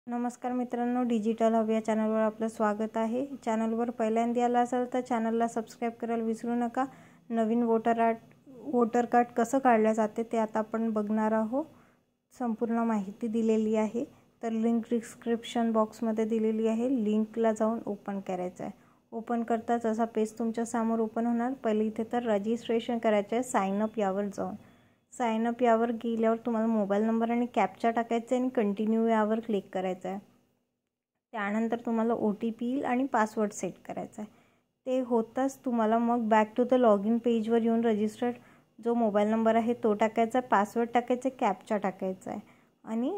नमस्कार मित्रांनो, digital hub या चॅनलवर आपलं स्वागत आहे। चॅनलवर पहिल्यांदा आला असाल तर चॅनलला सबस्क्राइब करायला विसरू नका। नवीन वोटर कार्ड कसं काढले जाते ते आता आपण बघणार आहोत। संपूर्ण माहिती दिलेली आहे, तर लिंक डिस्क्रिप्शन बॉक्समध्ये दिलेली आहे। लिंकला जाऊन ओपन करायचं आहे। ओपन करताच असा पेज तुमच्या समोर ओपन होणार। पहिले इथे तर रजिस्ट्रेशन करायचं आहे। साइन अप यावर जाऊन साइन अप यावर गेल्यावर तुम्हाला मोबाईल नंबर आणि कॅप्चा टाकायचा आहे आणि कंटिन्यू यावर क्लिक करायचं आहे। त्यानंतर तुम्हाला OTP येईल आणि पासवर्ड सेट करायचा आहे। ते होताच तुम्हाला मग बॅक टू द लॉगिन पेजवर येऊन रजिस्टर्ड जो मोबाईल नंबर आहे तो टाकायचा, पासवर्ड टाकायचा, कॅप्चा टाकायचा आहे आणि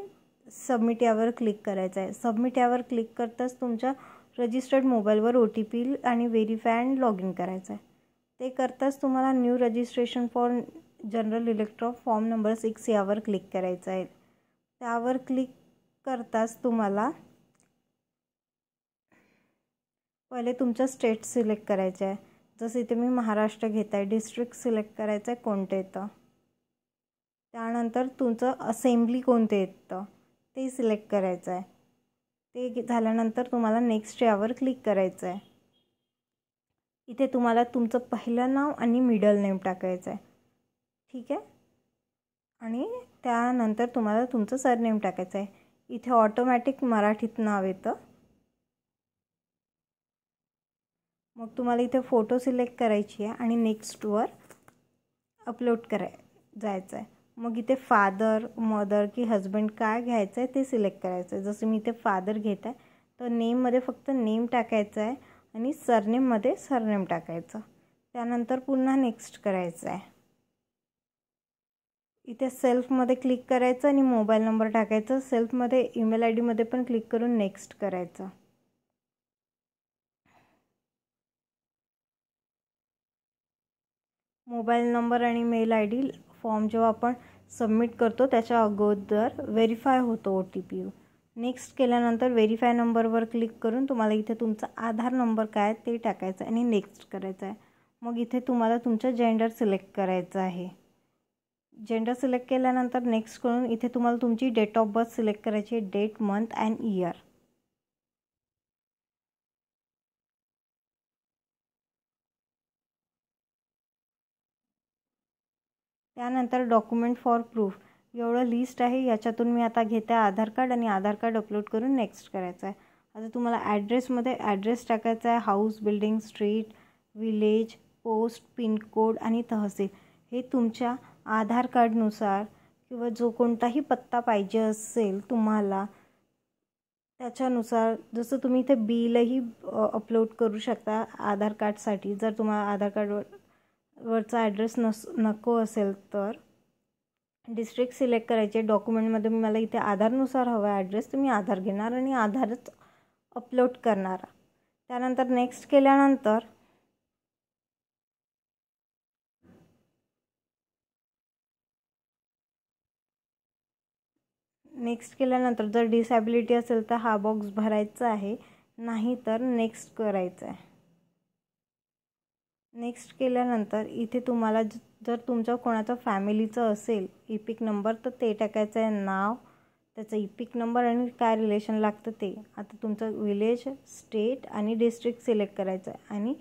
सबमिट यावर क्लिक करायचं आहे। सबमिट यावर क्लिक करताच तुमच्या रजिस्टर्ड मोबाईलवर OTP येईल आणि व्हेरीफाय अँड लॉगिन करायचं आहे। ते करताच तुम्हाला new registration for general इलेक्ट्रॉ form number 6 यावर क्लिक करायचं आहे। त्यावर क्लिक करताच तुम्हाला पहिले तुमचं स्टेट सिलेक्ट करायचं आहे। जसं इथे मी महाराष्ट्र घेत आहे। डिस्ट्रिक्ट सिलेक्ट करायचं आहे कोणते येतं। त्यानंतर तुमचं असेंब्ली कोणते येतं ते सिलेक्ट करायचं आहे। ते झाल्यानंतर तुम्हाला नेक्स्ट यावर क्लिक करायचं आहे। इथे तुम्हाला तुमचं पहिलं नाव आणि मिडल नेम टाकायचं आहे, ठीक आहे। आणि त्यानंतर तुम्हाला तुमचं सरनेम टाकायचं आहे। इथे ऑटोमॅटिक मराठीत नाव येतं। मग तुम्हाला इथे फोटो सिलेक्ट करायची आहे आणि नेक्स्टवर अपलोड जायचं आहे। मग इथे फादर, मदर की हस्बंड काय घ्यायचं आहे ते सिलेक्ट करायचं आहे। जसं मी इथे फादर घेत आहे तर नेममध्ये फक्त नेम टाकायचं आहे आणि सरनेममध्ये सरनेम टाकायचं। त्यानंतर पुन्हा नेक्स्ट करायचं आहे। इथे सेल्फमध्ये क्लिक करायचं आणि मोबाईल नंबर टाकायचं। सेल्फमध्ये ईमेल ID मध्ये पण क्लिक करून नेक्स्ट करायचं। मोबाईल नंबर आणि मेल ID फॉर्म जेव्हा आपण सबमिट करतो त्याच्या अगोदर व्हेरीफाय होतो OTP। नेक्स्ट केल्यानंतर व्हेरीफाय नंबरवर क्लिक करून तुम्हाला इथे तुमचा आधार नंबर काय ते टाकायचं आणि नेक्स्ट करायचं आहे। मग इथे तुम्हाला तुमचं जेंडर सिलेक्ट करायचं आहे। जेंडर सिलेक्ट केल्यानंतर नेक्स्ट करून इथे तुम्हाला तुमची डेट ऑफ बर्थ सिलेक्ट करायची आहे, डेट, मंथ अँड इयर। त्यानंतर डॉक्युमेंट फॉर प्रूफ एवढं लिस्ट आहे। याच्यातून मी आता घेते आधार कार्ड आणि आधार कार्ड अपलोड करून नेक्स्ट करायचं आहे। आता तुम्हाला ॲड्रेसमध्ये ॲड्रेस टाकायचा आहे, house, building, street, village, post, pin code आणि तहसील। हे तुमच्या आधार कार्डनुसार किंवा जो कोणताही पत्ता पाहिजे असेल तुम्हाला त्याच्यानुसार, जसं तुम्ही इथे बिलही अपलोड करू शकता आधार कार्डसाठी। जर तुम्हाला आधार कार्डवरचा ॲड्रेस नको असेल तर डिस्ट्रिक्ट सिलेक्ट करायचे। डॉक्युमेंटमध्ये मला इथे आधारनुसार हवा ॲड्रेस, तुम्ही आधार घेणार आणि आधारच अपलोड करणार। त्यानंतर नेक्स्ट केल्यानंतर जर डिसॅबिलिटी असेल तर हा बॉक्स भरायचा आहे, नाही तर नेक्स्ट करायचं आहे। नेक्स्ट केल्यानंतर इथे तुम्हाला जर तुमच्या कोणाचा फॅमिलीचं असेल इपिक नंबर तर ते टाकायचं आहे, नाव, त्याचा इपिक नंबर आणि काय रिलेशन लागतं ते। आता तुमचं विलेज, स्टेट आणि डिस्ट्रिक्ट सिलेक्ट करायचं आहे आणि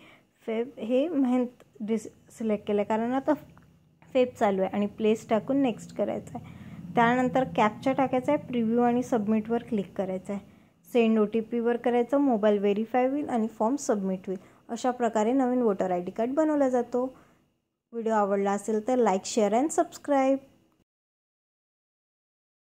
फेब हे मंथ सिलेक्ट केलं कारण आता फेब चालू आहे आणि प्लेस टाकून नेक्स्ट करायचं आहे। त्यानंतर कॅप्चा टाकायचा आहे, प्रिव्ह्यू आणि सबमिटवर क्लिक करायचं आहे। सेंड OTPवर करायचं, मोबाईल व्हेरीफाय होईल आणि फॉर्म सबमिट होईल। अशा प्रकारे नवीन वोटर ID कार्ड बनवला जातो। व्हिडिओ आवडला असेल तर लाईक, शेअर अँड सबस्क्राईब।